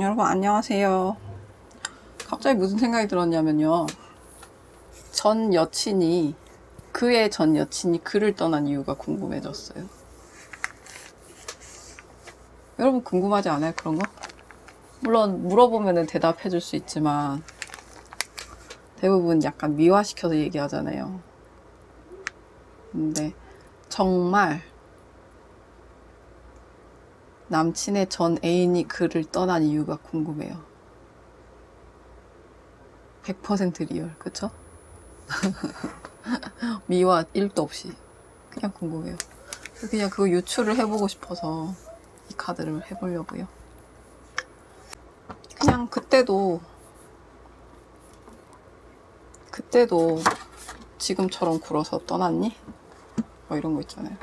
여러분 안녕하세요. 갑자기 무슨 생각이 들었냐면요. 그의 전 여친이 그를 떠난 이유가 궁금해졌어요. 여러분 궁금하지 않아요? 그런 거? 물론 물어보면 대답해 줄 수 있지만 대부분 약간 미화시켜서 얘기하잖아요. 근데 정말 남친의 전 애인이 그를 떠난 이유가 궁금해요. 100% 리얼, 그쵸? 미화 1도 없이 그냥 궁금해요. 그냥 그거 유추를 해보고 싶어서 이 카드를 해보려고요. 그냥 그때도 지금처럼 굴어서 떠났니? 뭐 이런 거 있잖아요.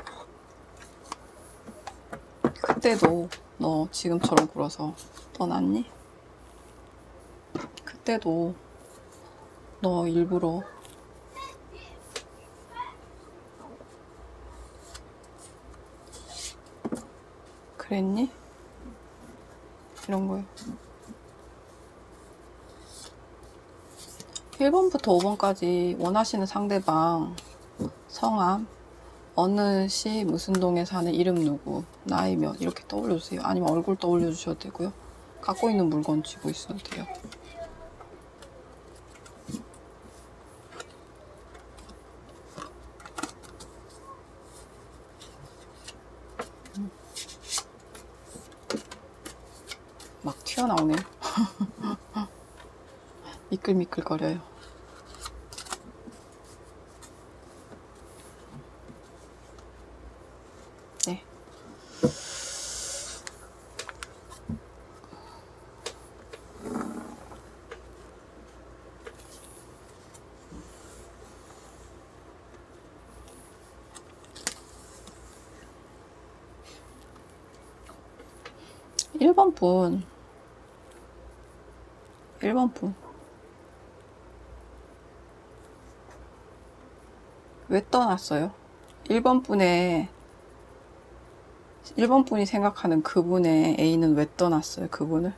그때도 너 지금처럼 굴어서 떠났니? 그때도 너 일부러 그랬니? 이런 거요. 1번부터 5번까지 원하시는 상대방 성함, 어느 시 무슨 동에 사는 이름 누구, 나이 몇 이렇게 떠올려주세요. 아니면 얼굴 떠올려주셔도 되고요. 갖고 있는 물건 쥐고 있어도 돼요. 막 튀어나오네요. 미끌미끌거려요. 네. 일 번 분. 왜 떠났어요? 1번 분이 생각하는 그분의 애인은 왜 떠났어요? 그분을?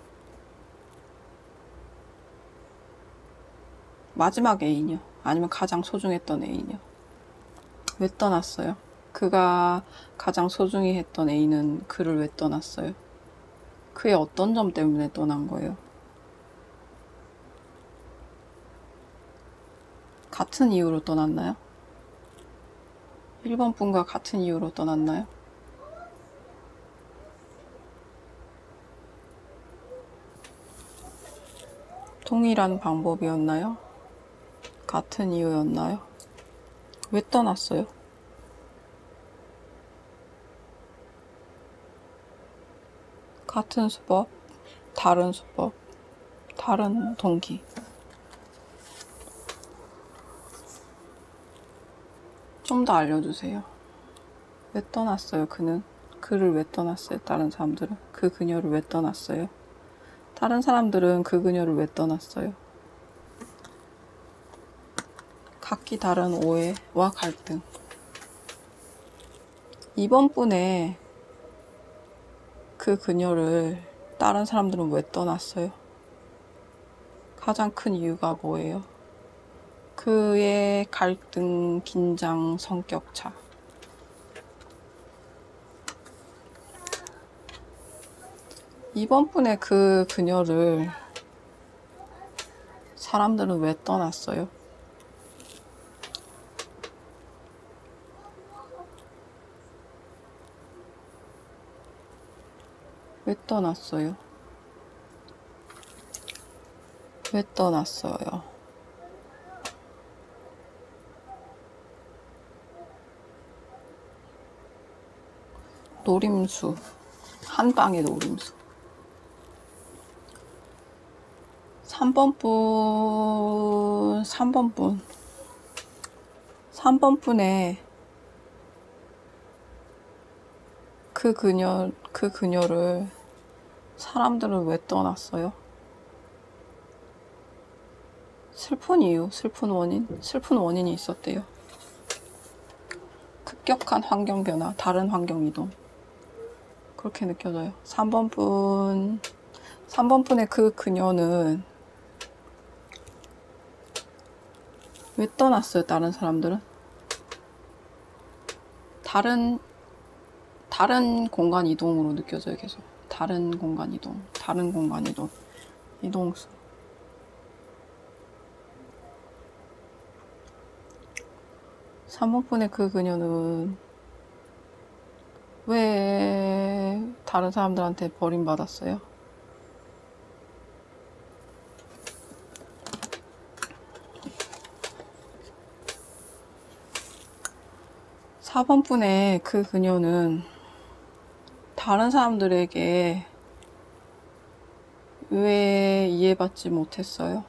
마지막 애인이요? 아니면 가장 소중했던 애인이요? 왜 떠났어요? 그가 가장 소중히 했던 애인은 그를 왜 떠났어요? 그의 어떤 점 때문에 떠난 거예요? 같은 이유로 떠났나요? 1번 분과 같은 이유로 떠났나요? 동일한 방법이었나요? 같은 이유였나요? 왜 떠났어요? 같은 수법, 다른 수법, 다른 동기. 좀 더 알려주세요. 왜 떠났어요, 그는? 그를 왜 떠났어요, 다른 사람들은? 그 그녀를 왜 떠났어요? 다른 사람들은 그 그녀를 왜 떠났어요? 각기 다른 오해와 갈등. 2번 분의 그 그녀를 다른 사람들은 왜 떠났어요? 가장 큰 이유가 뭐예요? 그의 갈등, 긴장, 성격 차. 2번 분의 그 그녀를 사람들은 왜 떠났어요? 왜 떠났어요? 왜 떠났어요? 노림수. 한 방의 노림수. 3번 분의 그 그녀를 사람들은 왜 떠났어요? 슬픈 이유, 슬픈 원인이 있었대요. 급격한 환경 변화, 다른 환경 이동. 그렇게 느껴져요. 3번 3번 분의 그 그녀는 왜 떠났어요? 다른 사람들은? 다른 공간 이동으로 느껴져요. 계속 다른 공간 이동, 다른 공간 이동, 이동수. 3번 분의 그 그녀는 왜 다른 사람들한테 버림받았어요? 사 번 분의 그 그녀는 다른 사람들에게 왜 이해받지 못했어요?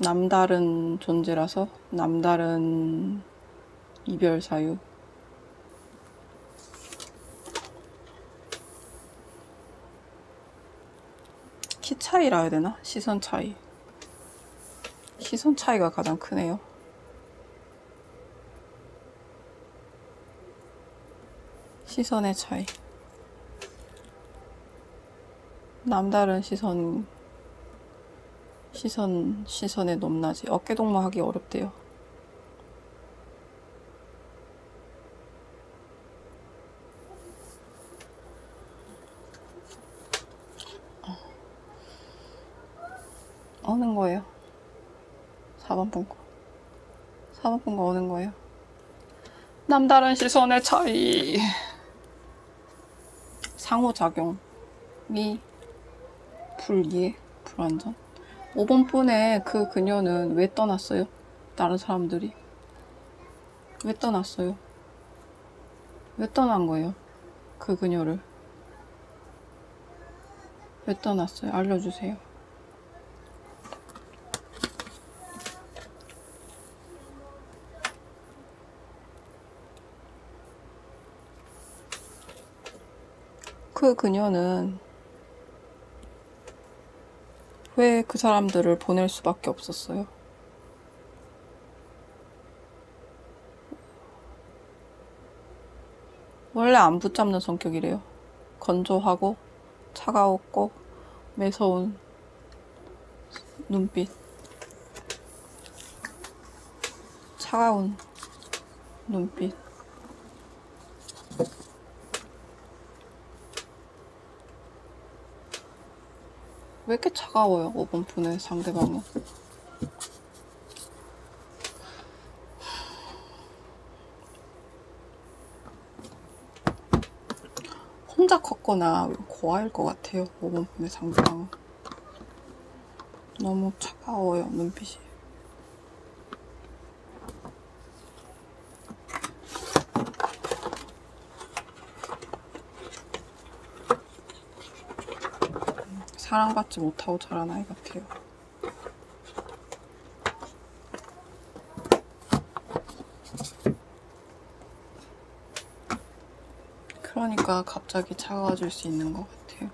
남다른 존재라서? 남다른 이별 사유? 키 차이라 해야 되나? 시선 차이. 시선 차이가 가장 크네요. 시선의 차이. 남다른 시선의 높낮이. 어깨동무 하기 어렵대요. 어는 거예요. 4번 분 거. 4번 분 거 어는 거예요. 남다른 시선의 차이. 상호작용이 불이해, 불완전. 5번 분의 그 그녀는 왜 떠났어요? 다른 사람들이. 왜 떠났어요? 왜 떠난 거예요? 그 그녀를. 왜 떠났어요? 알려주세요. 그 그녀는 왜 그 사람들을 보낼 수밖에 없었어요? 원래 안 붙잡는 성격이래요. 건조하고 차가웠고 매서운 눈빛. 차가운 눈빛. 왜 이렇게 차가워요? 5번 분의 상대방은. 혼자 컸거나 고아일 것 같아요. 5번 분의 상대방은. 너무 차가워요, 눈빛이. 사랑받지 못하고 자란 아이 같아요. 그러니까 갑자기 차가워질 수 있는 것 같아요.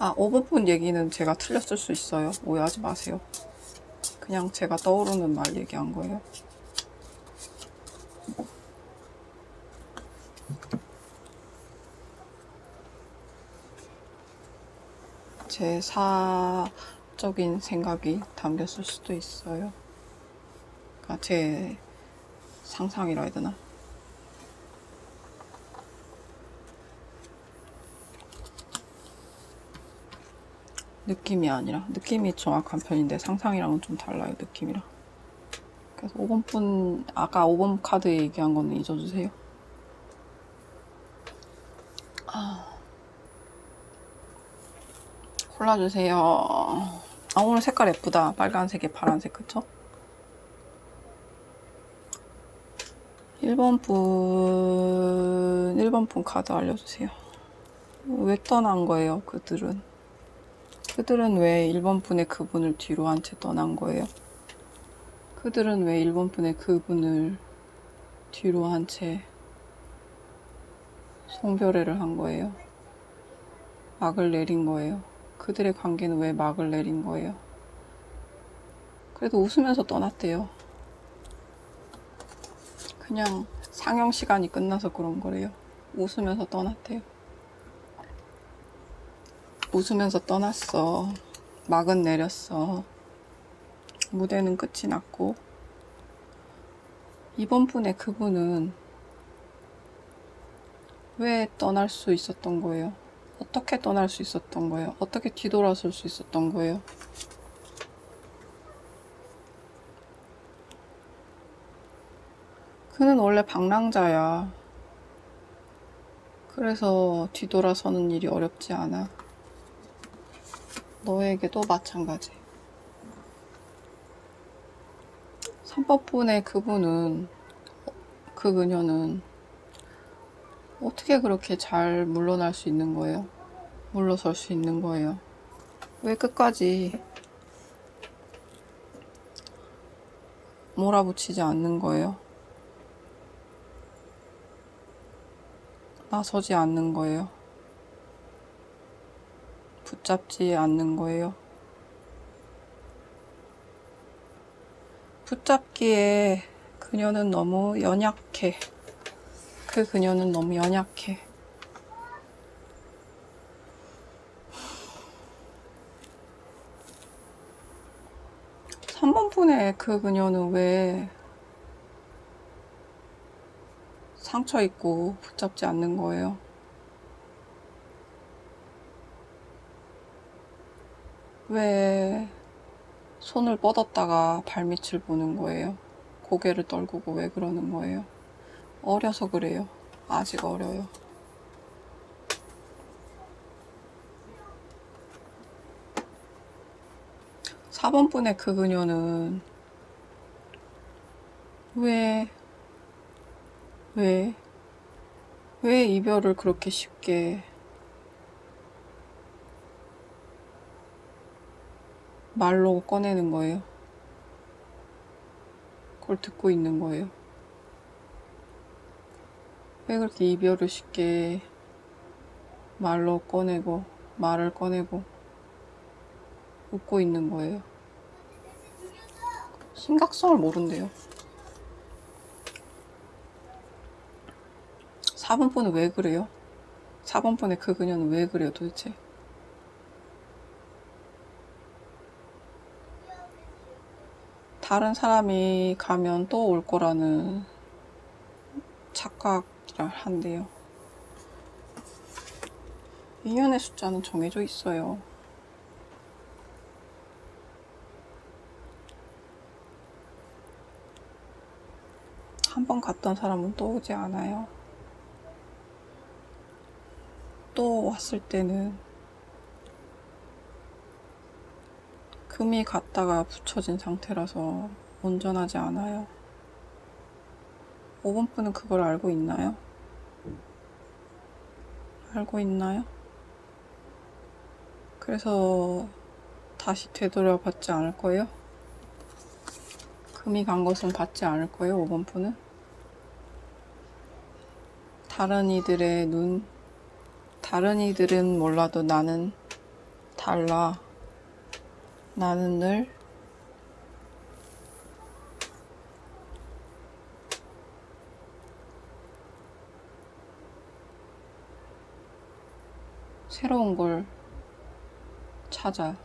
아, 5번 분 얘기는 제가 틀렸을 수 있어요. 오해하지 마세요. 그냥 제가 떠오르는 말 얘기한 거예요. 제 사적인 생각이 담겼을 수도 있어요. 그러니까 제 상상이라 해야 되나? 느낌이 아니라, 느낌이 정확한 편인데 상상이랑은 좀 달라요, 느낌이랑. 그래서 5번 분, 아까 5번 카드 얘기한 거는 잊어주세요. 골라주세요. 아, 오늘 색깔 예쁘다. 빨간색에 파란색, 그쵸? 1번 분 카드 알려주세요. 왜 떠난 거예요, 그들은? 그들은 왜 1번 분의 그분을 뒤로 한 채 떠난 거예요? 그들은 왜 1번 분의 그분을 뒤로 한 채 송별회를 한 거예요? 막을 내린 거예요. 그들의 관계는 왜 막을 내린 거예요? 그래도 웃으면서 떠났대요. 그냥 상영 시간이 끝나서 그런 거래요. 웃으면서 떠났대요. 웃으면서 떠났어. 막은 내렸어. 무대는 끝이 났고, 이번 분의 그분은 왜 떠날 수 있었던 거예요? 어떻게 떠날 수 있었던 거예요? 어떻게 뒤돌아설 수 있었던 거예요? 그는 원래 방랑자야. 그래서 뒤돌아서는 일이 어렵지 않아. 너에게도 마찬가지. 3번분의 그분은, 그 그녀는 어떻게 그렇게 잘 물러날 수 있는 거예요? 물러설 수 있는 거예요? 왜 끝까지 몰아붙이지 않는 거예요? 나서지 않는 거예요? 붙잡지 않는 거예요? 붙잡기에 그녀는 너무 연약해. 그 그녀는 너무 연약해. 3번분의 그 그녀는 왜 상처 있고 붙잡지 않는 거예요? 왜 손을 뻗었다가 발밑을 보는 거예요? 고개를 떨구고 왜 그러는 거예요? 어려서 그래요. 아직 어려요. (4번분의) 그 그녀는 왜 이별을 그렇게 쉽게 말로 꺼내는 거예요? 그걸 듣고 있는 거예요? 왜 그렇게 이별을 쉽게 말을 꺼내고 웃고 있는 거예요? 심각성을 모른대요. 4번분은 왜 그래요? 4번분의 그 그녀는 왜 그래요 도대체? 다른 사람이 가면 또 올 거라는 착각을 한대요. 인연의 숫자는 정해져 있어요. 한 번 갔던 사람은 또 오지 않아요. 또 왔을 때는 금이 갔다가 붙여진 상태라서 온전하지 않아요. 5번분은 그걸 알고 있나요? 알고 있나요? 그래서 다시 되돌려 받지 않을 거예요? 금이 간 것은 받지 않을 거예요, 5번분은? 다른 이들은 몰라도 나는 달라. 나는 늘 새로운 걸 찾아.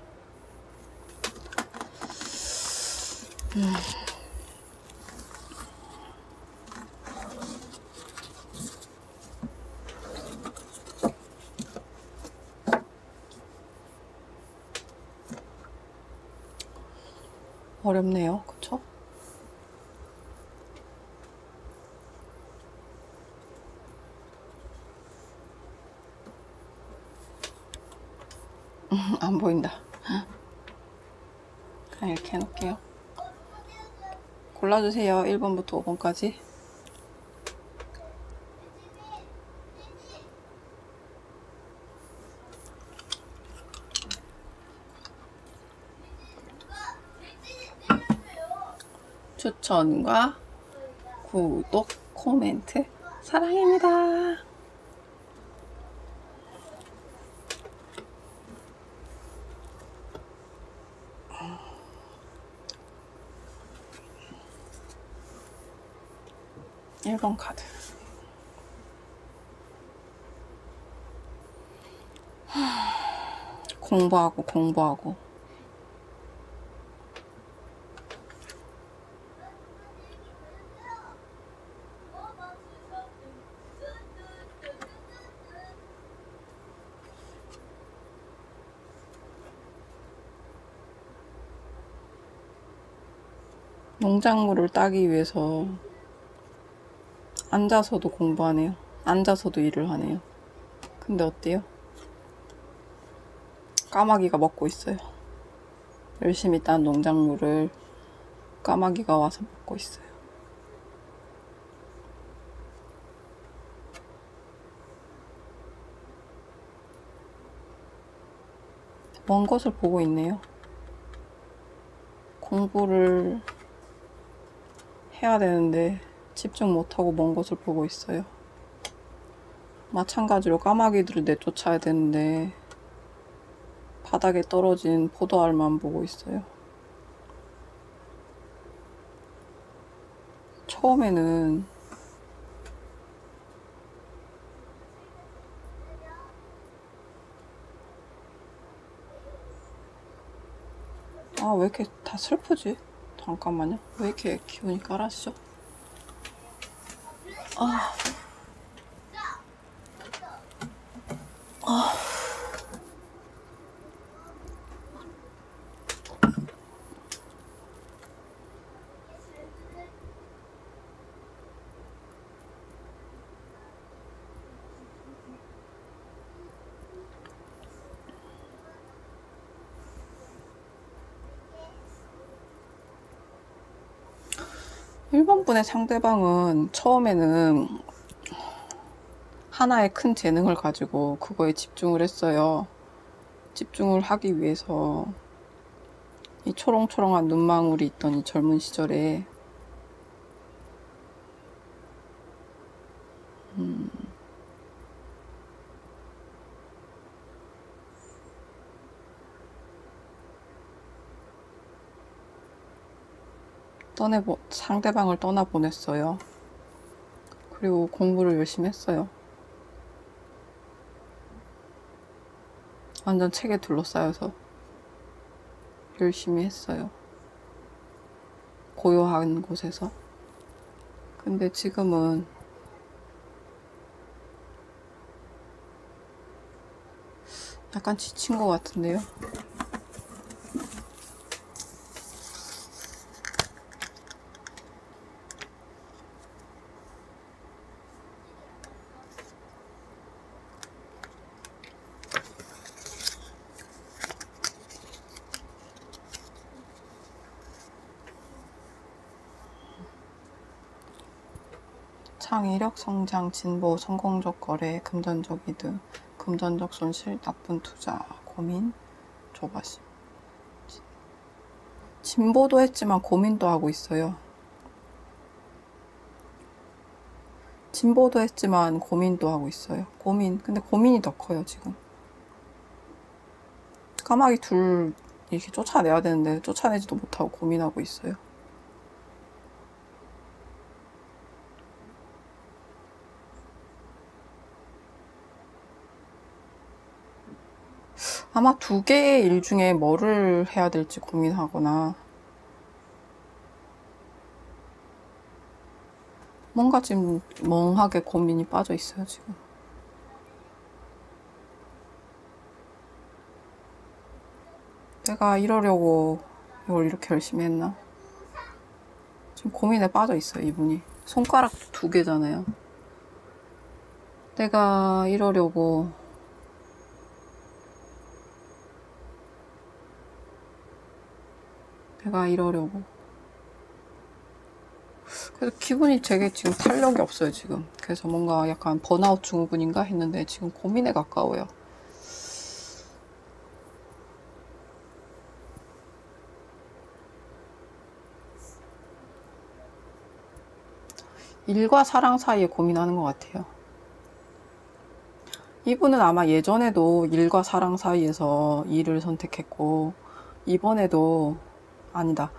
어렵네요. 그쵸? 안 보인다. 그냥 이렇게 해놓을게요. 골라주세요. 1번부터 5번까지. 추천과 구독, 코멘트 사랑입니다. 일 번 카드. 공부하고 농작물을 따기 위해서 앉아서도 공부하네요. 앉아서도 일을 하네요. 근데 어때요? 까마귀가 먹고 있어요. 열심히 딴 농작물을 까마귀가 와서 먹고 있어요. 먼 것을 보고 있네요. 공부를 해야 되는데 집중 못하고 먼 것을 보고 있어요. 마찬가지로 까마귀들을 내쫓아야 되는데 바닥에 떨어진 포도알만 보고 있어요. 처음에는 왜 이렇게 다 슬프지? 잠깐만요. 왜 이렇게 기분이 깔아지죠? 1번 분의 상대방은 처음에는 하나의 큰 재능을 가지고 그거에 집중을 했어요. 집중을 하기 위해서 이 초롱초롱한 눈망울이 있던 이 젊은 시절에 상대방을 떠나보냈어요. 그리고 공부를 열심히 했어요. 완전 책에 둘러싸여서 열심히 했어요. 고요한 곳에서. 근데 지금은 약간 지친 것 같은데요. 창의력, 성장, 진보, 성공적 거래, 금전적 이득, 금전적 손실, 나쁜 투자, 고민, 조바심. 진보도 했지만 고민도 하고 있어요. 진보도 했지만 고민도 하고 있어요. 근데 고민이 더 커요, 지금. 까마귀 둘 이렇게 쫓아내야 되는데 쫓아내지도 못하고 고민하고 있어요. 아마 두 개의 일 중에 뭐를 해야 될지 고민하거나 뭔가 지금 멍하게 고민이 빠져 있어요, 지금. 내가 이러려고 이걸 이렇게 열심히 했나? 지금 고민에 빠져 있어요, 이분이. 손가락 두 개잖아요. 내가 이러려고 그래서 기분이 되게 지금 탄력이 없어요, 지금. 그래서 뭔가 약간 번아웃 증후군인가 했는데 지금 고민에 가까워요. 일과 사랑 사이에 고민하는 것 같아요. 이분은 아마 예전에도 일과 사랑 사이에서 일을 선택했고, 이번에도, 아니다.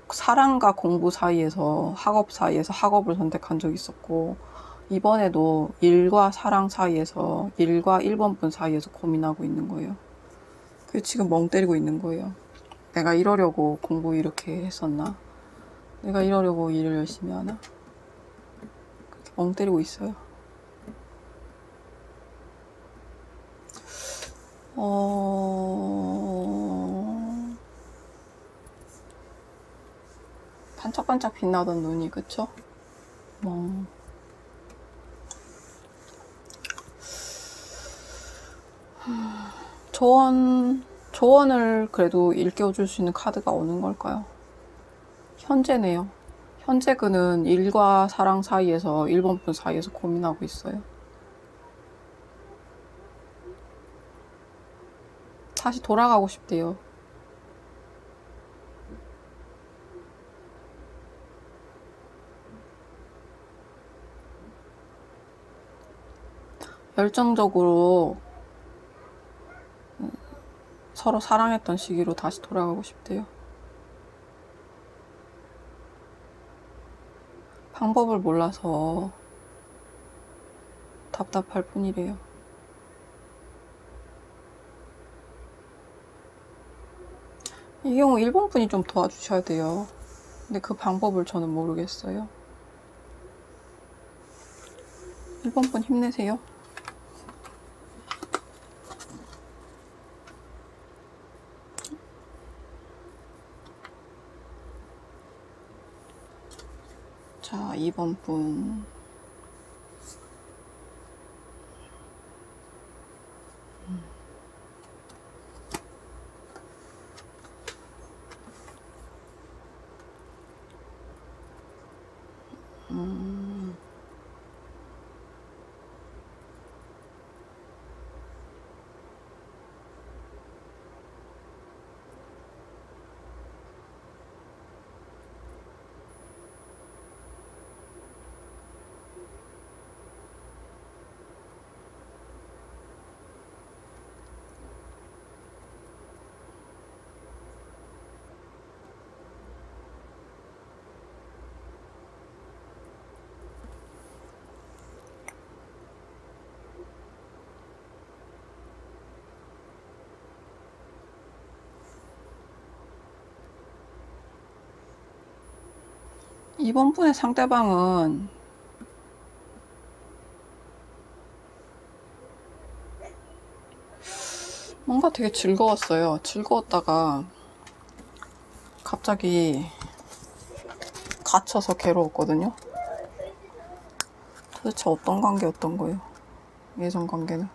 사랑과 공부 사이에서, 학업 사이에서 학업을 선택한 적이 있었고, 이번에도 일과 사랑 사이에서, 일과 1번분 사이에서 고민하고 있는 거예요. 그게 지금 멍 때리고 있는 거예요. 내가 이러려고 공부 이렇게 했었나? 내가 이러려고 일을 열심히 하나? 그렇게 멍 때리고 있어요. 반짝반짝 빛나던 눈이, 그쵸? 조언을 그래도 일깨워줄 수 있는 카드가 오는 걸까요? 현재네요. 현재 그는 일과 사랑 사이에서, 1번분 사이에서 고민하고 있어요. 다시 돌아가고 싶대요. 열정적으로 서로 사랑했던 시기로 다시 돌아가고 싶대요. 방법을 몰라서 답답할 뿐이래요. 이 경우 1번분이 좀 도와주셔야 돼요. 근데 그 방법을 저는 모르겠어요. 1번분 힘내세요. 자, 2번분. 이번 분의 상대방은 뭔가 되게 즐거웠어요. 즐거웠다가 갑자기 갇혀서 괴로웠거든요. 도대체 어떤 관계였던 거예요? 예전 관계는.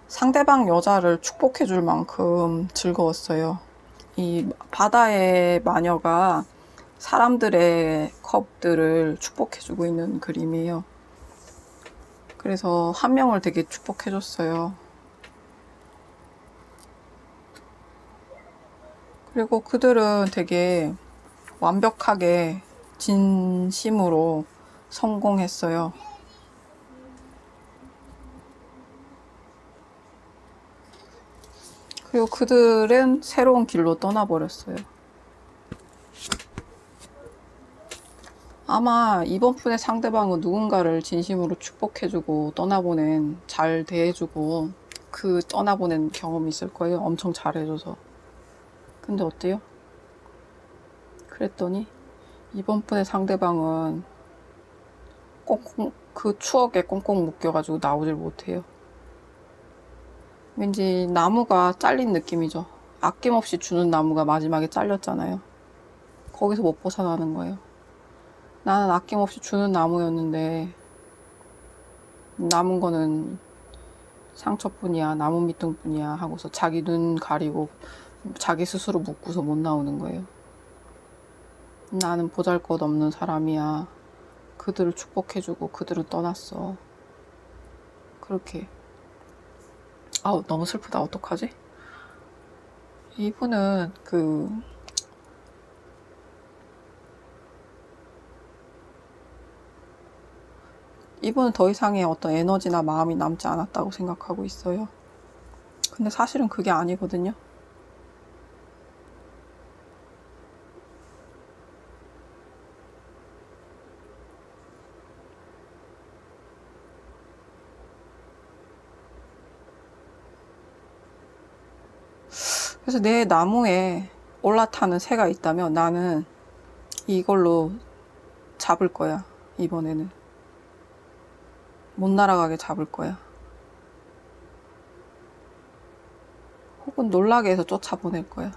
상대방 여자를 축복해줄 만큼 즐거웠어요. 이 바다의 마녀가 사람들의 컵들을 축복해주고 있는 그림이에요. 그래서 한 명을 되게 축복해줬어요. 그리고 그들은 되게 완벽하게 진심으로 성공했어요. 그리고 그들은 새로운 길로 떠나버렸어요. 아마 이번 분의 상대방은 누군가를 진심으로 축복해주고 떠나보낸, 잘 대해주고 그 떠나보낸 경험이 있을 거예요. 엄청 잘해줘서. 근데 어때요? 그랬더니 이번 분의 상대방은 꽁꽁, 그 추억에 꽁꽁 묶여가지고 나오질 못해요. 왠지 나무가 잘린 느낌이죠. 아낌없이 주는 나무가 마지막에 잘렸잖아요. 거기서 못 벗어나는 거예요. 나는 아낌없이 주는 나무였는데 남은 거는 상처뿐이야, 나무 밑둥뿐이야 하고서 자기 눈 가리고 자기 스스로 묶고서 못 나오는 거예요. 나는 보잘것없는 사람이야. 그들을 축복해주고 그들은 떠났어. 그렇게. 아우, 너무 슬프다. 어떡하지? 이분은 이분은 더 이상의 어떤 에너지나 마음이 남지 않았다고 생각하고 있어요. 근데 사실은 그게 아니거든요. 그래서 내 나무에 올라타는 새가 있다면 나는 이걸로 잡을 거야. 이번에는 못 날아가게 잡을 거야. 혹은 놀라게 해서 쫓아보낼 거야.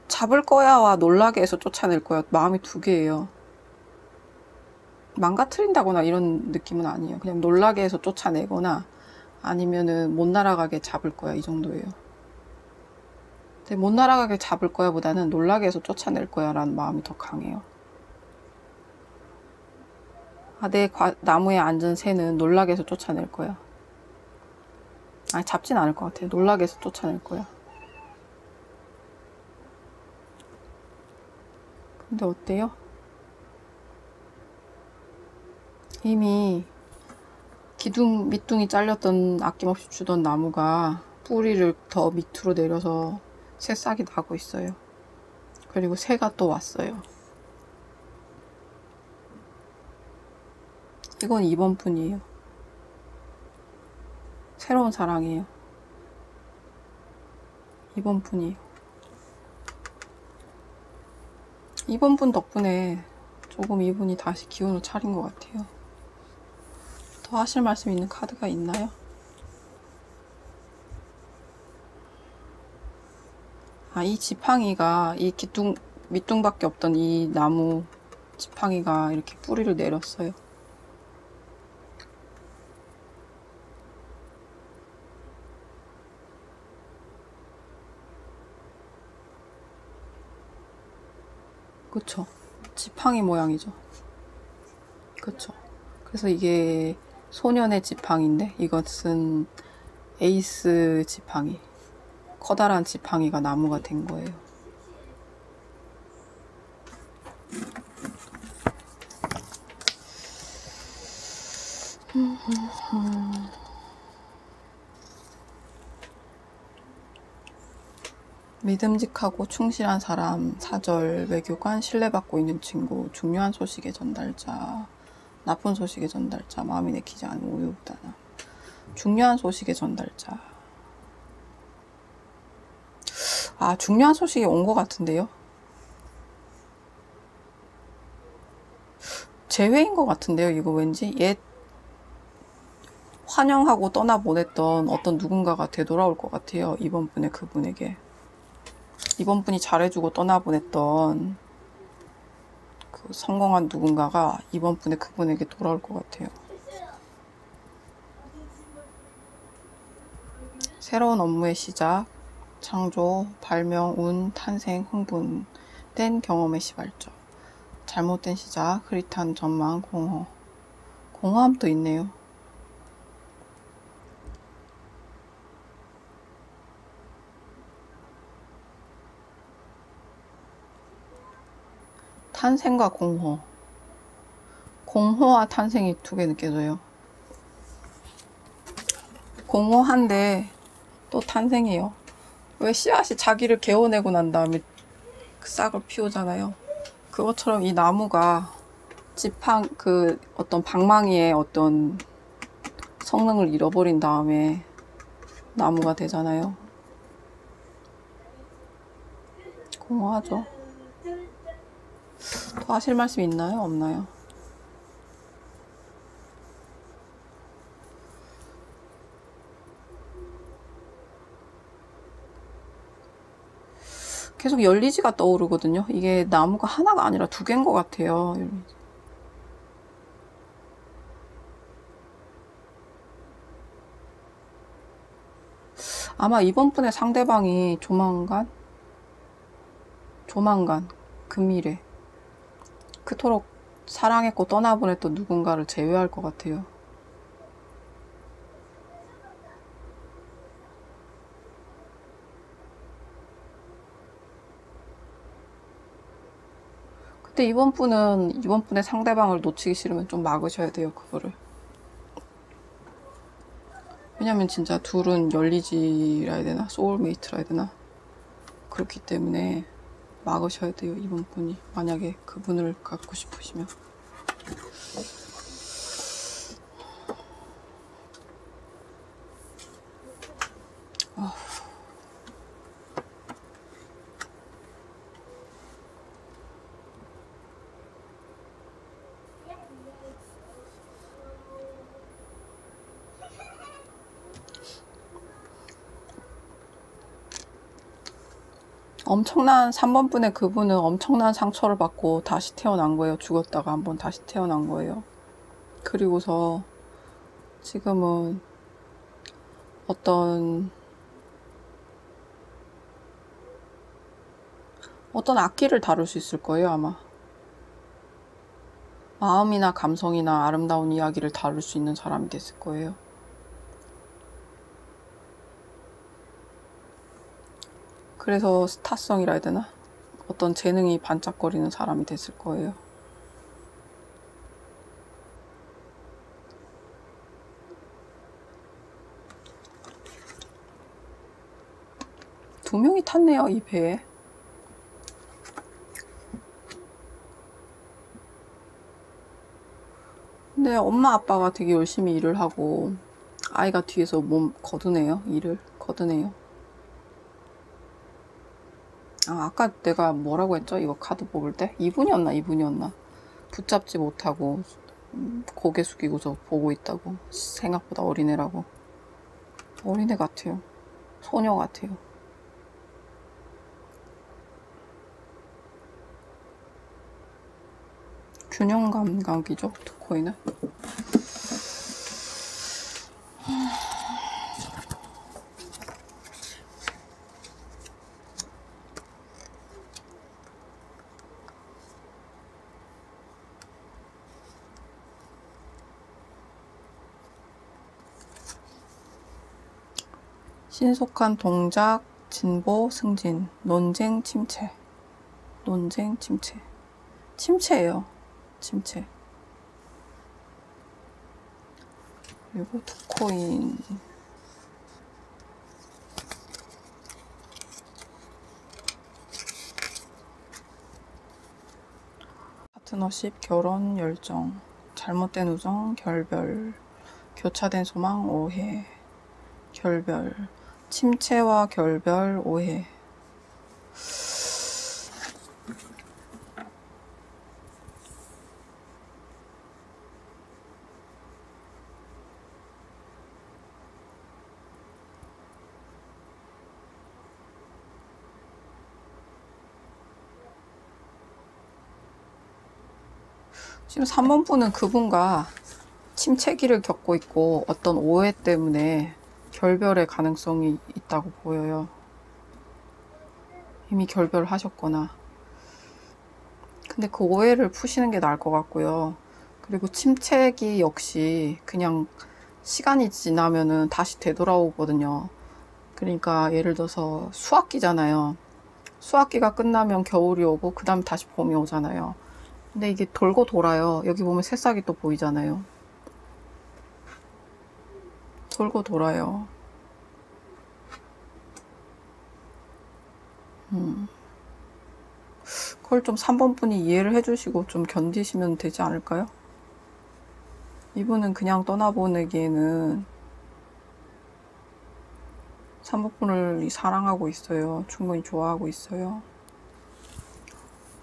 잡을 거야와 놀라게 해서 쫓아낼 거야. 마음이 두 개예요. 망가뜨린다거나 이런 느낌은 아니에요. 그냥 놀라게 해서 쫓아내거나 아니면은 못 날아가게 잡을 거야, 이 정도예요. 근데 못 날아가게 잡을 거야 보다는 놀라게 해서 쫓아낼 거야 라는 마음이 더 강해요. 내 나무에 앉은 새는 놀라게 해서 쫓아낼 거야. 아니, 잡진 않을 것 같아요. 놀라게 해서 쫓아낼 거야. 근데 어때요? 이미 밑둥이 잘렸던 아낌없이 주던 나무가 뿌리를 더 밑으로 내려서 새싹이 나고 있어요. 그리고 새가 또 왔어요. 이건 이번 분이에요. 새로운 사랑이에요. 이번 분이에요. 이번 분 덕분에 조금 이분이 다시 기운을 차린 것 같아요. 더 하실 말씀 있는 카드가 있나요? 이 지팡이가 이 밑둥밖에 없던 이 나무 지팡이가 이렇게 뿌리를 내렸어요. 그쵸? 지팡이 모양이죠. 그쵸? 그래서 이게 소년의 지팡이인데 이것은 에이스 지팡이, 커다란 지팡이가 나무가 된 거예요. 믿음직하고 충실한 사람, 사절, 외교관, 신뢰받고 있는 친구, 중요한 소식의 전달자, 나쁜 소식의 전달자, 마음이 내키지 않은 우유부단함. 중요한 소식의 전달자. 중요한 소식이 온 것 같은데요? 재회인 것 같은데요, 이거 왠지? 옛 환영하고 떠나보냈던 어떤 누군가가 되돌아올 것 같아요, 이번 분의 그분에게. 이번 분이 잘해주고 떠나보냈던 그 성공한 누군가가 이번 분의 그분에게 돌아올 것 같아요. 새로운 업무의 시작, 창조, 발명, 운, 탄생, 흥분된 경험의 시발점, 잘못된 시작, 흐릿한 전망, 공허. 공허함도 있네요. 탄생과 공허. 공허와 탄생이 두 개 느껴져요. 공허한데 또 탄생이에요. 왜 씨앗이 자기를 개어내고 난 다음에 그 싹을 피우잖아요. 그것처럼 이 나무가 어떤 방망이의 어떤 성능을 잃어버린 다음에 나무가 되잖아요. 공허하죠. 더 하실 말씀 있나요? 없나요? 계속 열리지가 떠오르거든요. 이게 나무가 하나가 아니라 두 개인 것 같아요. 아마 이번 분의 상대방이 조만간 조만간 금미래 그토록 사랑했고 떠나보냈던 누군가를 제외할 것 같아요. 근데 이번 분의 상대방을 놓치기 싫으면 좀 막으셔야 돼요, 그거를. 왜냐면 진짜 둘은 열리지라 해야 되나? 소울메이트라 해야 되나? 그렇기 때문에 막으셔야 돼요, 이번 분이. 만약에 그분을 갖고 싶으시면. 엄청난 3번 분의 그분은 엄청난 상처를 받고 다시 태어난 거예요. 죽었다가 한번 다시 태어난 거예요. 그리고서 지금은 어떤 악기를 다룰 수 있을 거예요, 아마. 마음이나 감성이나 아름다운 이야기를 다룰 수 있는 사람이 됐을 거예요. 그래서 스타성이라 해야 되나? 어떤 재능이 반짝거리는 사람이 됐을 거예요. 두 명이 탔네요, 이 배에. 근데 엄마 아빠가 되게 열심히 일을 하고 아이가 뒤에서 몸 거드네요. 일을 거드네요. 아까 내가 뭐라고 했죠? 이거 카드 뽑을 때? 이분이었나? 붙잡지 못하고 고개 숙이고서 보고 있다고. 생각보다 어린애라고. 어린애 같아요. 소녀 같아요. 균형 감각이죠, 투코인은. 신속한 동작, 진보, 승진, 논쟁, 침체. 논쟁, 침체. 침체예요. 침체. 그리고 투코인. 파트너십, 결혼, 열정, 잘못된 우정, 결별, 교차된 소망, 오해, 결별, 침체와 결별, 오해. 지금 3번 분은 그분과 침체기를 겪고 있고 어떤 오해 때문에 결별의 가능성이 있다고 보여요. 이미 결별을 하셨거나. 근데 그 오해를 푸시는 게 나을 것 같고요. 그리고 침체기 역시 그냥 시간이 지나면은 다시 되돌아오거든요. 그러니까 예를 들어서 수학기잖아요. 수학기가 끝나면 겨울이 오고 그 다음에 다시 봄이 오잖아요. 근데 이게 돌고 돌아요. 여기 보면 새싹이 또 보이잖아요. 돌고 돌아요. 그걸 좀 3번 분이 이해를 해주시고 좀 견디시면 되지 않을까요? 이분은 그냥 떠나보내기에는 3번 분을 사랑하고 있어요. 충분히 좋아하고 있어요.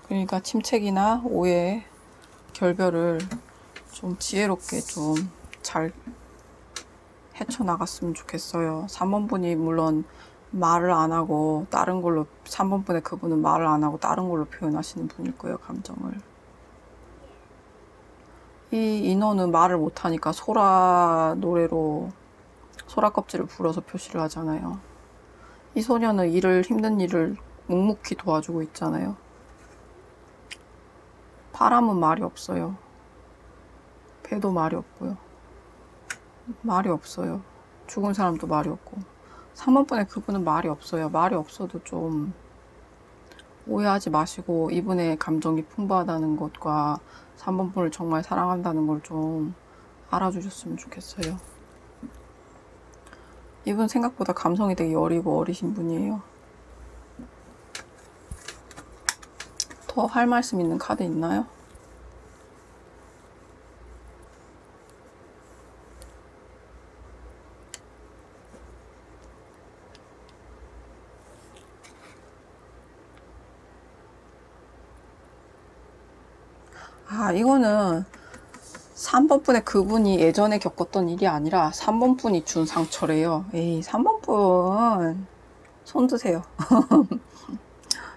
그러니까 침체기나 오해, 결별을 좀 지혜롭게 좀 잘 헤쳐나갔으면 좋겠어요. 3번 분이 물론 말을 안 하고 다른 걸로, 3번 분의 그분은 말을 안 하고 다른 걸로 표현하시는 분일 거예요, 감정을. 이 인어는 말을 못 하니까 소라 노래로 소라 껍질을 불어서 표시를 하잖아요. 이 소녀는 힘든 일을 묵묵히 도와주고 있잖아요. 바람은 말이 없어요. 배도 말이 없고요. 말이 없어요. 죽은 사람도 말이 없고. 3번분의 그분은 말이 없어요. 말이 없어도 좀 오해하지 마시고 이분의 감정이 풍부하다는 것과 3번분을 정말 사랑한다는 걸 좀 알아주셨으면 좋겠어요. 이분 생각보다 감성이 되게 여리고 어리신 분이에요. 더 할 말씀 있는 카드 있나요? 아, 이거는 3번 분의 그분이 예전에 겪었던 일이 아니라 3번 분이 준 상처래요. 에이, 3번 분 손 드세요.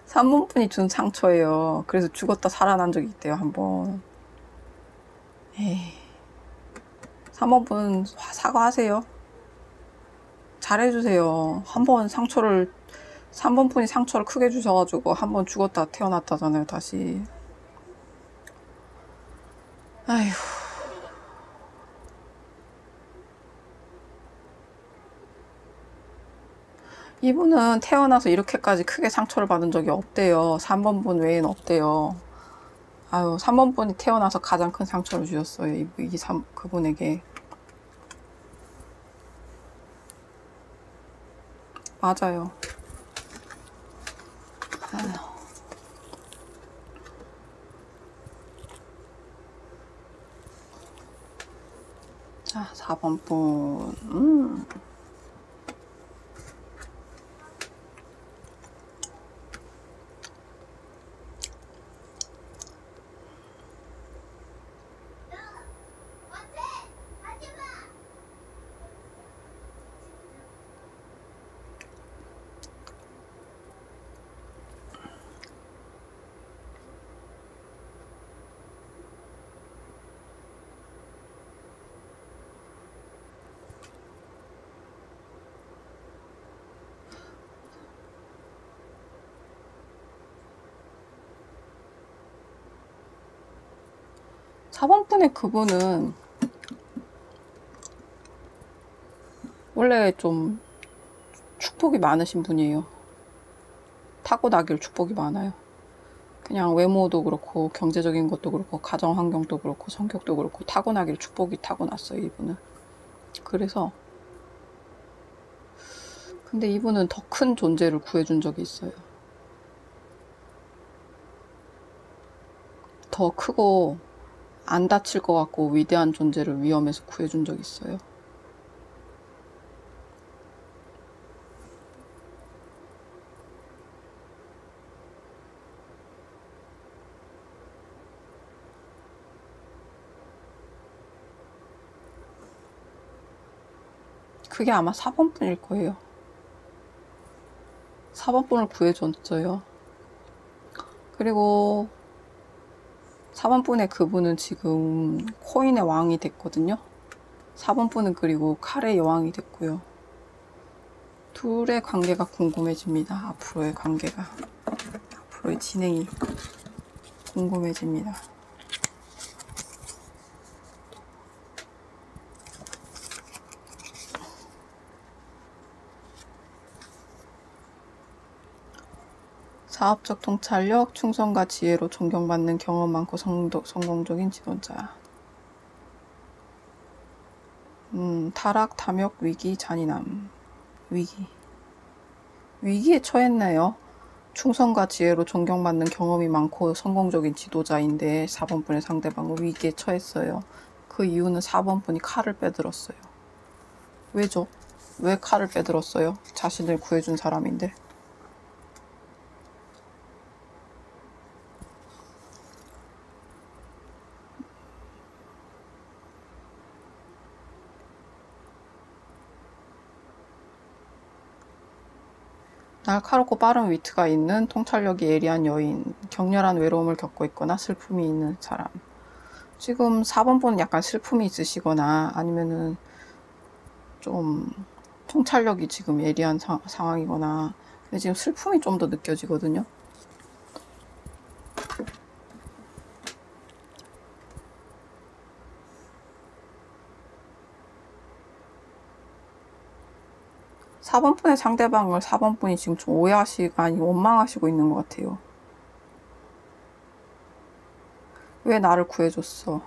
3번 분이 준 상처예요. 그래서 죽었다 살아난 적이 있대요, 한번. 에이, 3번 분 사과하세요. 잘해주세요. 한번 상처를 3번 분이 상처를 크게 주셔가지고 한번 죽었다 태어났다잖아요, 다시. 아휴. 이분은 태어나서 이렇게까지 크게 상처를 받은 적이 없대요. 3번 분 외에는 없대요. 아유, 3번 분이 태어나서 가장 큰 상처를 주셨어요. 그분에게. 맞아요. 아유. 자, 4번 분. 4번 분의 그분은 원래 좀 축복이 많으신 분이에요. 타고나길 축복이 많아요. 그냥 외모도 그렇고 경제적인 것도 그렇고 가정 환경도 그렇고 성격도 그렇고 타고나길 축복이 타고났어요, 이분은. 그래서 근데 이분은 더 큰 존재를 구해준 적이 있어요. 더 크고 안 다칠 것 같고 위대한 존재를 위험에서 구해준 적이 있어요. 그게 아마 4번 분일 거예요. 4번 분을 구해줬어요. 그리고 4번 분의 그분은 지금 코인의 왕이 됐거든요. 4번 분은 그리고 칼의 여왕이 됐고요. 둘의 관계가 궁금해집니다. 앞으로의 관계가. 앞으로의 진행이 궁금해집니다. 사업적 통찰력, 충성과 지혜로 존경받는 경험 많고 성공적인 지도자. 타락, 탐욕, 위기, 잔인함. 위기에 처했나요? 충성과 지혜로 존경받는 경험이 많고 성공적인 지도자인데 4번 분의 상대방은 위기에 처했어요. 그 이유는 4번 분이 칼을 빼들었어요. 왜죠? 왜 칼을 빼들었어요? 자신을 구해준 사람인데. 날카롭고 빠른 위트가 있는 통찰력이 예리한 여인, 격렬한 외로움을 겪고 있거나 슬픔이 있는 사람. 지금 4번 분은 약간 슬픔이 있으시거나 아니면은 좀 통찰력이 지금 예리한 상황이거나 근데 지금 슬픔이 좀 더 느껴지거든요. 사 번 분의 상대방을 4번 분이 지금 좀 오해하시고, 아니, 원망하시고 있는 것 같아요. 왜 나를 구해줬어?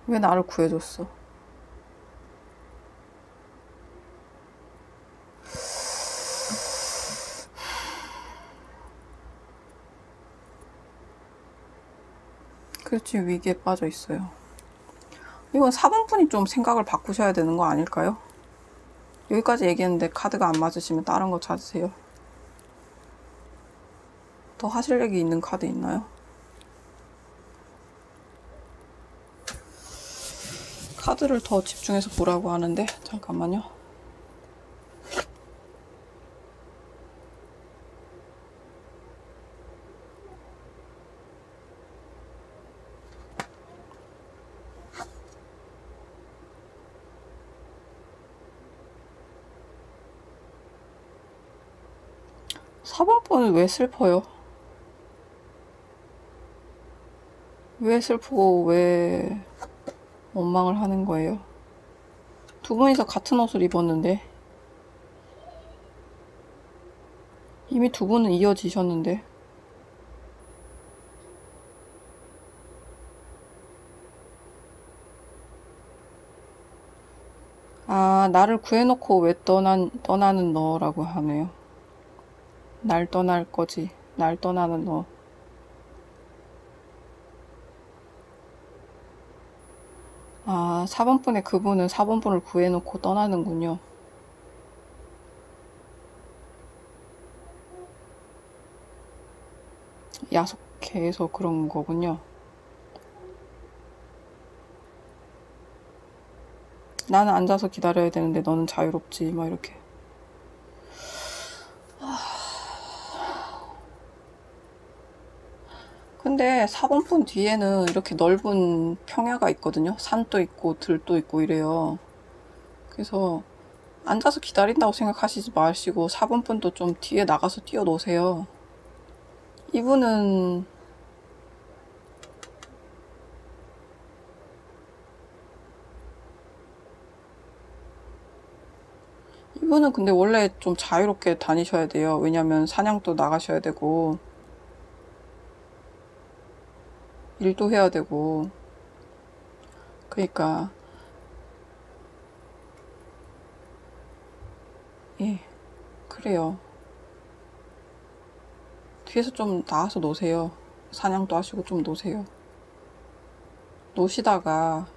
왜 나를 구해줬어? 그래서 지금 위기에 빠져 있어요. 이건 4번 분이 좀 생각을 바꾸셔야 되는 거 아닐까요? 여기까지 얘기했는데 카드가 안 맞으시면 다른 거 찾으세요. 더 하실 얘기 있는 카드 있나요? 카드를 더 집중해서 보라고 하는데 잠깐만요. 사번 분은 왜 슬퍼요? 왜 슬프고 왜 원망을 하는 거예요? 두 분이서 같은 옷을 입었는데 이미 두 분은 이어지셨는데 아, 나를 구해놓고 왜 떠나는 너라고 하네요. 날 떠날 거지. 날 떠나는 너. 아, 4번 분의 그분은 4번 분을 구해놓고 떠나는군요. 야속해서 그런 거군요. 나는 앉아서 기다려야 되는데 너는 자유롭지. 막 이렇게. 근데 4번 분 뒤에는 이렇게 넓은 평야가 있거든요. 산도 있고 들도 있고 이래요. 그래서 앉아서 기다린다고 생각하시지 마시고 4번 분도 좀 뒤에 나가서 뛰어노세요. 이분은 근데 원래 좀 자유롭게 다니셔야 돼요. 왜냐면 사냥도 나가셔야 되고 일도 해야 되고 그러니까 예 그래요. 뒤에서 좀 나가서 노세요. 사냥도 하시고 좀 노세요. 노시다가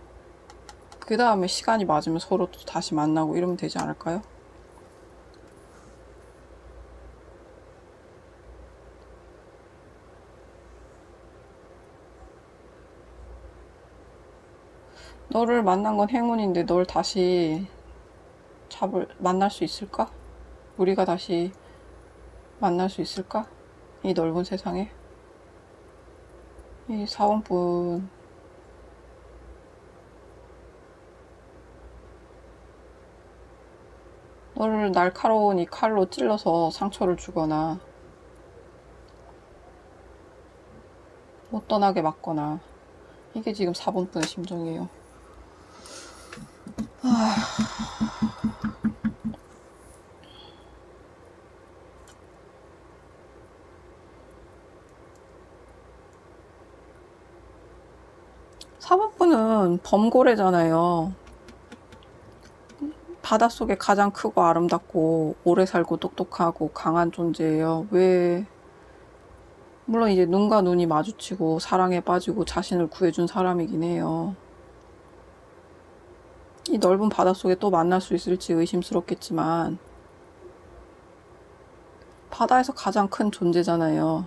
그 다음에 시간이 맞으면 서로 또 다시 만나고 이러면 되지 않을까요? 너를 만난 건 행운인데 널 다시 만날 수 있을까? 우리가 다시 만날 수 있을까? 이 넓은 세상에? 이 사원분 너를 날카로운 이 칼로 찔러서 상처를 주거나 못 떠나게 막거나 이게 지금 4번분의 심정이에요. 4번분은 범고래잖아요. 바닷속에 가장 크고 아름답고 오래 살고 똑똑하고 강한 존재예요. 물론 이제 눈과 눈이 마주치고 사랑에 빠지고 자신을 구해준 사람이긴 해요. 이 넓은 바닷속에 또 만날 수 있을지 의심스럽겠지만 바다에서 가장 큰 존재잖아요.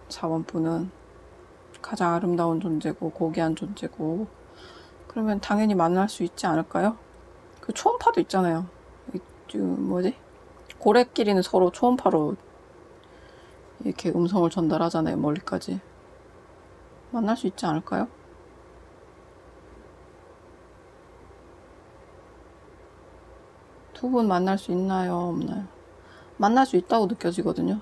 4번분은 가장 아름다운 존재고 고귀한 존재고 그러면 당연히 만날 수 있지 않을까요? 그 초음파도 있잖아요. 뭐지? 고래끼리는 서로 초음파로 이렇게 음성을 전달하잖아요. 멀리까지. 만날 수 있지 않을까요? 두 분 만날 수 있나요? 없나요? 만날 수 있다고 느껴지거든요.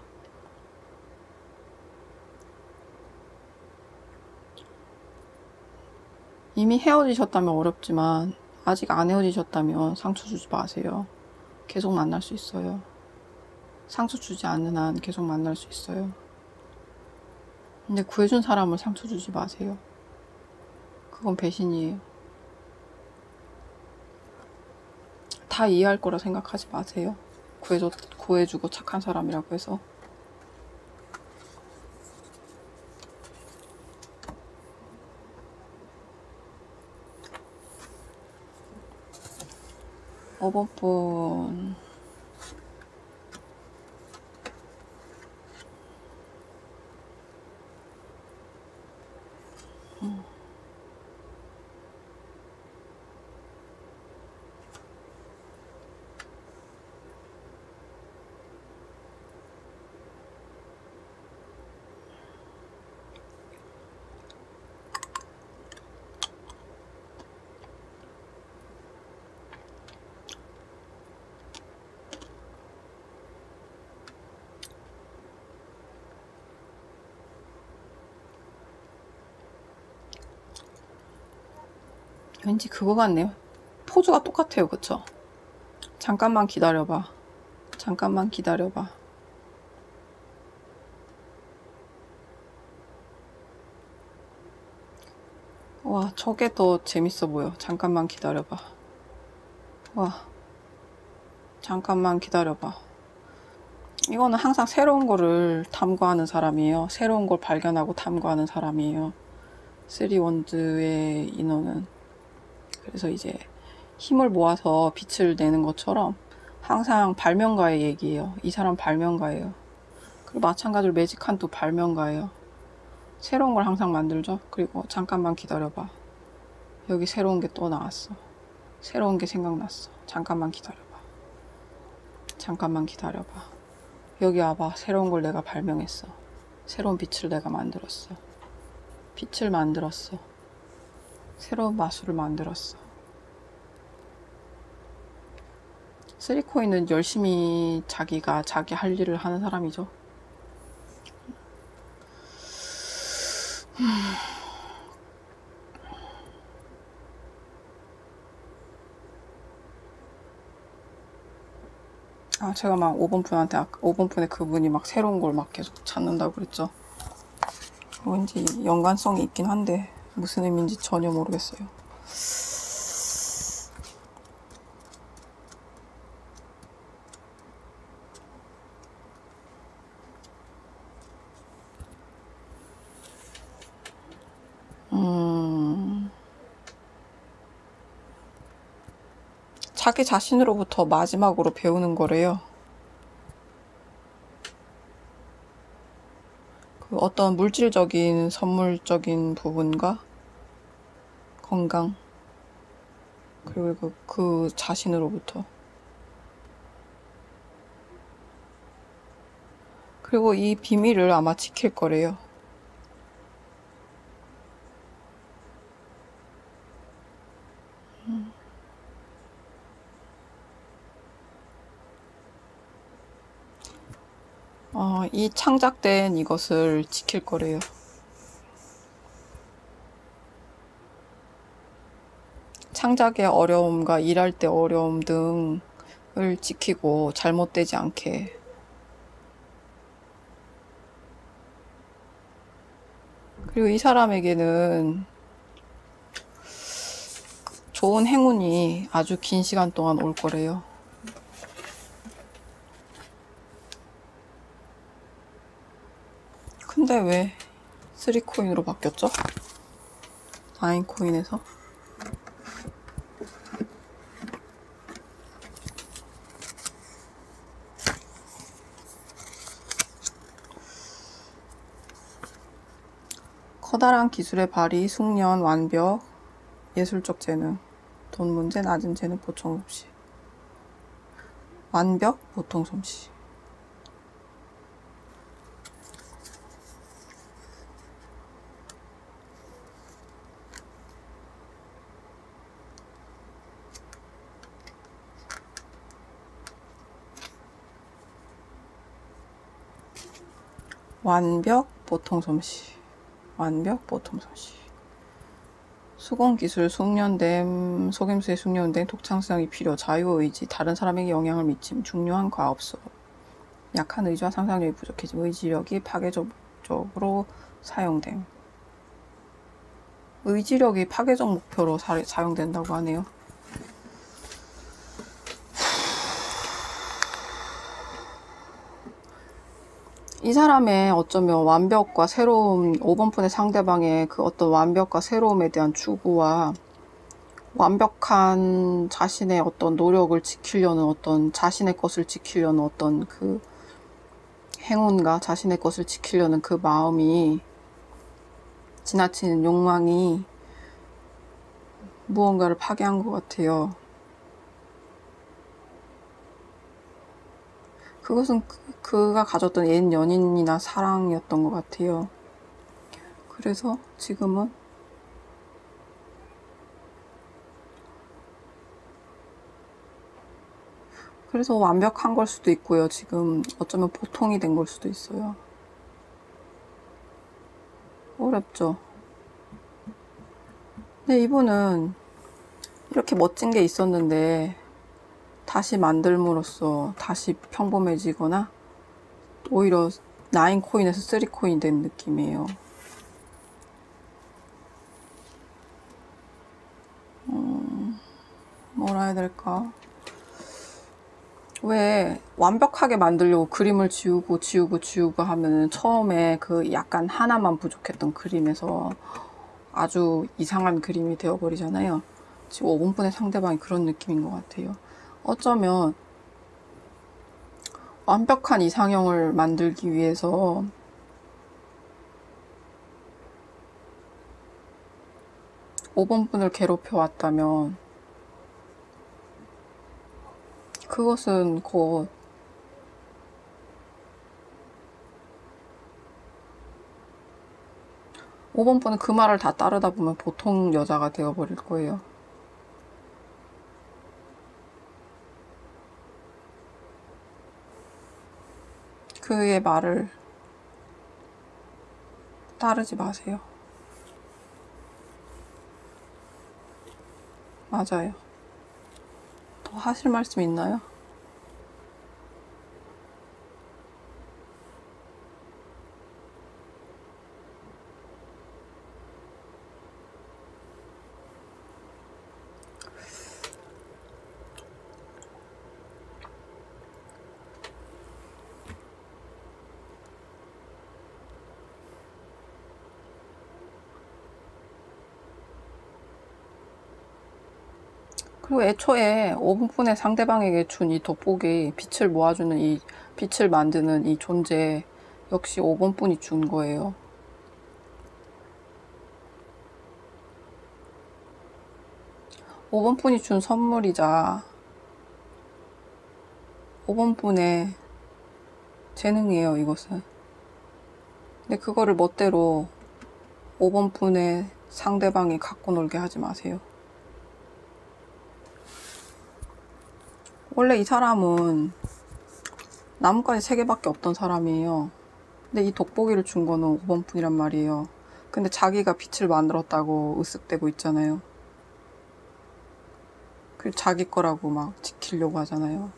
이미 헤어지셨다면 어렵지만 아직 안 헤어지셨다면 상처 주지 마세요. 계속 만날 수 있어요. 상처 주지 않는 한 계속 만날 수 있어요. 근데 구해준 사람을 상처 주지 마세요. 그건 배신이에요. 다 이해할 거라 생각하지 마세요. 구해주고 착한 사람이라고 해서. 어버분. 왠지 그거 같네요. 포즈가 똑같아요. 그쵸? 잠깐만 기다려봐. 잠깐만 기다려봐. 와, 저게 더 재밌어 보여. 잠깐만 기다려봐. 와, 잠깐만 기다려봐. 이거는 항상 새로운 거를 탐구하는 사람이에요. 새로운 걸 발견하고 탐구하는 사람이에요. 3원드의 인원은. 그래서 이제 힘을 모아서 빛을 내는 것처럼 항상 발명가의 얘기예요. 이 사람 발명가예요. 그리고 마찬가지로 매직한도 발명가예요. 새로운 걸 항상 만들죠. 그리고 잠깐만 기다려봐. 여기 새로운 게 또 나왔어. 새로운 게 생각났어. 잠깐만 기다려봐. 잠깐만 기다려봐. 여기 와봐. 새로운 걸 내가 발명했어. 새로운 빛을 내가 만들었어. 빛을 만들었어. 새로운 마술을 만들었어. 3코인은 열심히 자기가 자기 할 일을 하는 사람이죠. 아, 제가 막 5번 분한테 5번 분에 그분이 막 새로운 걸 막 계속 찾는다고 그랬죠. 왠지 연관성이 있긴 한데 무슨 의미인지 전혀 모르겠어요. 자기 자신으로부터 마지막으로 배우는 거래요. 그 어떤 물질적인 선물적인 부분과 건강, 그리고 그 자신으로부터. 그리고 이 비밀을 아마 지킬 거래요. 이 창작된 이것을 지킬 거래요. 창작의 어려움과 일할 때 어려움 등을 지키고 잘못되지 않게. 그리고 이 사람에게는 좋은 행운이 아주 긴 시간 동안 올 거래요. 근데 왜 3코인으로 바뀌었죠? 9코인에서? 커다란 기술의 발휘, 숙련, 완벽, 예술적 재능, 돈 문제, 낮은 재능, 보통 솜씨. 완벽, 보통 솜씨. 완벽 보통 솜씨. 완벽 보통 솜씨. 수공기술, 숙련됨, 속임수의 숙련됨, 독창성이 필요, 자유의지, 다른 사람에게 영향을 미침, 중요한 과업소. 약한 의지와 상상력이 부족해짐, 의지력이 파괴적으로 사용됨. 의지력이 파괴적 목표로 사용된다고 하네요. 이 사람의 어쩌면 완벽과 새로움, 5번 푼의 상대방의 그 어떤 완벽과 새로움에 대한 추구와 완벽한 자신의 어떤 노력을 지키려는 어떤 자신의 것을 지키려는 어떤 그 행운과 자신의 것을 지키려는 그 마음이 지나치는 욕망이 무언가를 파괴한 것 같아요. 그것은 그가 가졌던 옛 연인이나 사랑이었던 것 같아요. 그래서 지금은 그래서 완벽한 걸 수도 있고요. 지금 어쩌면 보통이 된 걸 수도 있어요. 어렵죠. 근데 이분은 이렇게 멋진 게 있었는데 다시 만들므로써 다시 평범해지거나 오히려 9코인에서 3코인 된 느낌이에요. 뭐라 해야 될까? 왜 완벽하게 만들려고 그림을 지우고 하면은 처음에 그 약간 하나만 부족했던 그림에서 아주 이상한 그림이 되어버리잖아요. 지금 5분의 상대방이 그런 느낌인 것 같아요. 어쩌면 완벽한 이상형을 만들기 위해서 (5번) 분을 괴롭혀 왔다면 그것은 곧 (5번) 분은 그 말을 다 따르다 보면 보통 여자가 되어버릴 거예요. 그의 말을 따르지 마세요. 맞아요. 더 하실 말씀 있나요? 그리고 애초에 5분 푼의 상대방에게 준 이 돋보기, 빛을 모아주는 이 빛을 만드는 이 존재 역시 5번 푼이 준 거예요. 5번 푼이 준 선물이자 5번 푼의 재능이에요, 이것은. 근데 그거를 멋대로 5번 푼의 상대방이 갖고 놀게 하지 마세요. 원래 이 사람은 나뭇가지 3개밖에 없던 사람이에요. 근데 이 돋보기를 준 거는 5번 푼이란 말이에요. 근데 자기가 빛을 만들었다고 으쓱대고 있잖아요. 그 자기 거라고 막 지키려고 하잖아요.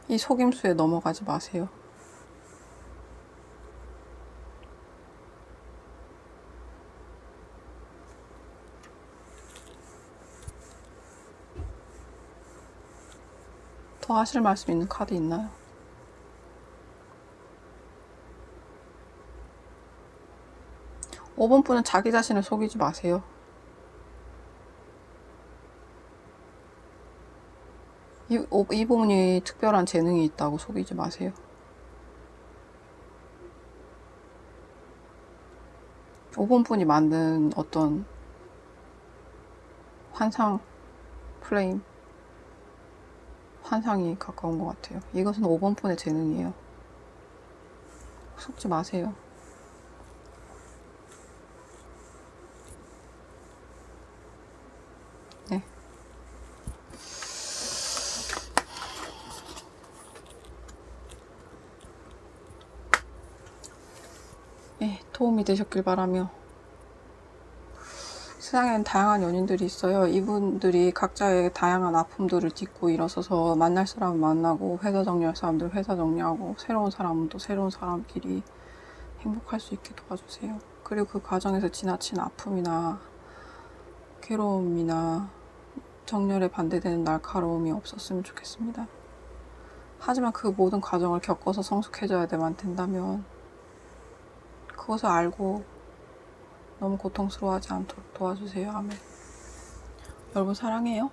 이 속임수에 넘어가지 마세요. 더 하실 말씀 있는 카드 있나요? (5번) 분은 자기 자신을 속이지 마세요. 이 부분이 특별한 재능이 있다고 속이지 마세요. 5번 분이 만든 어떤 환상 프레임, 환상이 가까운 것 같아요. 이것은 5번 분의 재능이에요. 속지 마세요. 네. 도움이 되셨길 바라며, 세상에는 다양한 연인들이 있어요. 이분들이 각자의 다양한 아픔들을 딛고 일어서서 만날 사람은 만나고, 회사 정리할 사람들 회사 정리하고, 새로운 사람은 또 새로운 사람끼리 행복할 수 있게 도와주세요. 그리고 그 과정에서 지나친 아픔이나 괴로움이나 정열에 반대되는 날카로움이 없었으면 좋겠습니다. 하지만 그 모든 과정을 겪어서 성숙해져야만 된다면 그것을 알고 너무 고통스러워하지 않도록 도와주세요. 아멘. 여러분 사랑해요.